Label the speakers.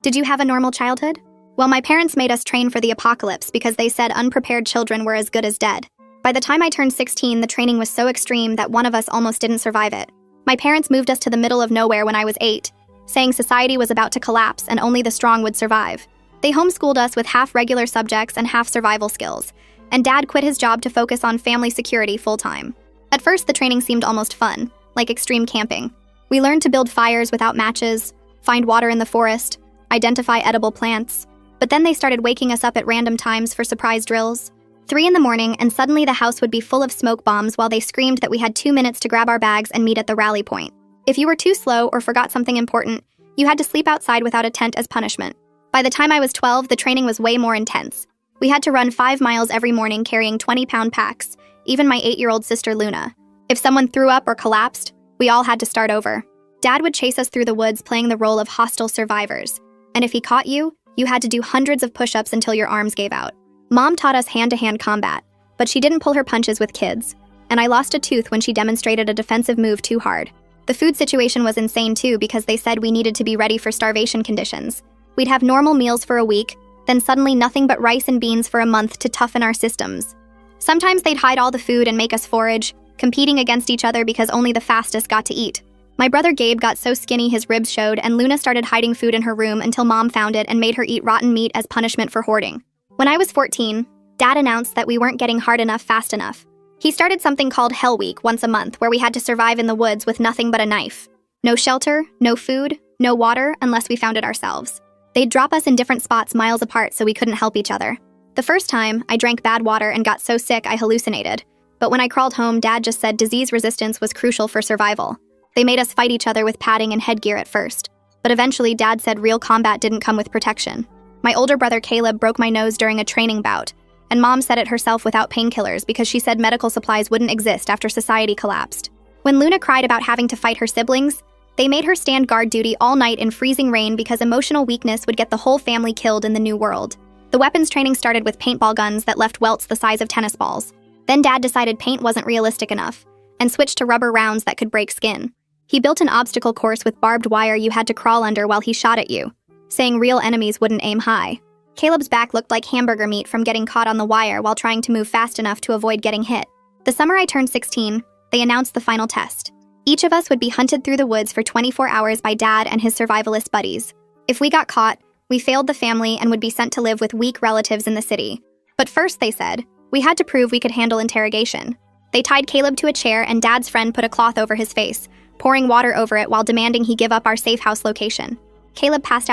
Speaker 1: Did you have a normal childhood? Well, my parents made us train for the apocalypse because they said unprepared children were as good as dead. By the time I turned 16, the training was so extreme that one of us almost didn't survive it. My parents moved us to the middle of nowhere when I was 8, saying society was about to collapse and only the strong would survive. They homeschooled us with half regular subjects and half survival skills, and Dad quit his job to focus on family security full-time. At first, the training seemed almost fun, like extreme camping. We learned to build fires without matches, find water in the forest, identify edible plants. But then they started waking us up at random times for surprise drills. 3 in the morning, and suddenly the house would be full of smoke bombs while they screamed that we had 2 minutes to grab our bags and meet at the rally point. If you were too slow or forgot something important, you had to sleep outside without a tent as punishment. By the time I was 12, the training was way more intense. We had to run 5 miles every morning carrying 20-pound packs, even my 8-year-old sister Luna. If someone threw up or collapsed, we all had to start over. Dad would chase us through the woods playing the role of hostile survivors, and if he caught you, you had to do hundreds of push-ups until your arms gave out. Mom taught us hand-to-hand combat, but she didn't pull her punches with kids, and I lost a tooth when she demonstrated a defensive move too hard. The food situation was insane too because they said we needed to be ready for starvation conditions. We'd have normal meals for a week, then suddenly nothing but rice and beans for a month to toughen our systems. Sometimes they'd hide all the food and make us forage, competing against each other because only the fastest got to eat. My brother Gabe got so skinny his ribs showed, and Luna started hiding food in her room until Mom found it and made her eat rotten meat as punishment for hoarding. When I was 14, Dad announced that we weren't getting hard enough fast enough. He started something called Hell Week once a month where we had to survive in the woods with nothing but a knife. No shelter, no food, no water unless we found it ourselves. They'd drop us in different spots miles apart so we couldn't help each other. The first time, I drank bad water and got so sick I hallucinated. But when I crawled home, Dad just said disease resistance was crucial for survival. They made us fight each other with padding and headgear at first. But eventually, Dad said real combat didn't come with protection. My older brother Caleb broke my nose during a training bout, and Mom said it herself without painkillers because she said medical supplies wouldn't exist after society collapsed. When Luna cried about having to fight her siblings, they made her stand guard duty all night in freezing rain because emotional weakness would get the whole family killed in the new world. The weapons training started with paintball guns that left welts the size of tennis balls. Then Dad decided paint wasn't realistic enough, and switched to rubber rounds that could break skin. He built an obstacle course with barbed wire you had to crawl under while he shot at you, saying real enemies wouldn't aim high. Caleb's back looked like hamburger meat from getting caught on the wire while trying to move fast enough to avoid getting hit. The summer I turned 16, they announced the final test. Each of us would be hunted through the woods for 24 hours by Dad and his survivalist buddies. If we got caught, we failed the family and would be sent to live with weak relatives in the city. But first, they said, we had to prove we could handle interrogation. They tied Caleb to a chair and Dad's friend put a cloth over his face, pouring water over it while demanding he give up our safe house location. Caleb passed out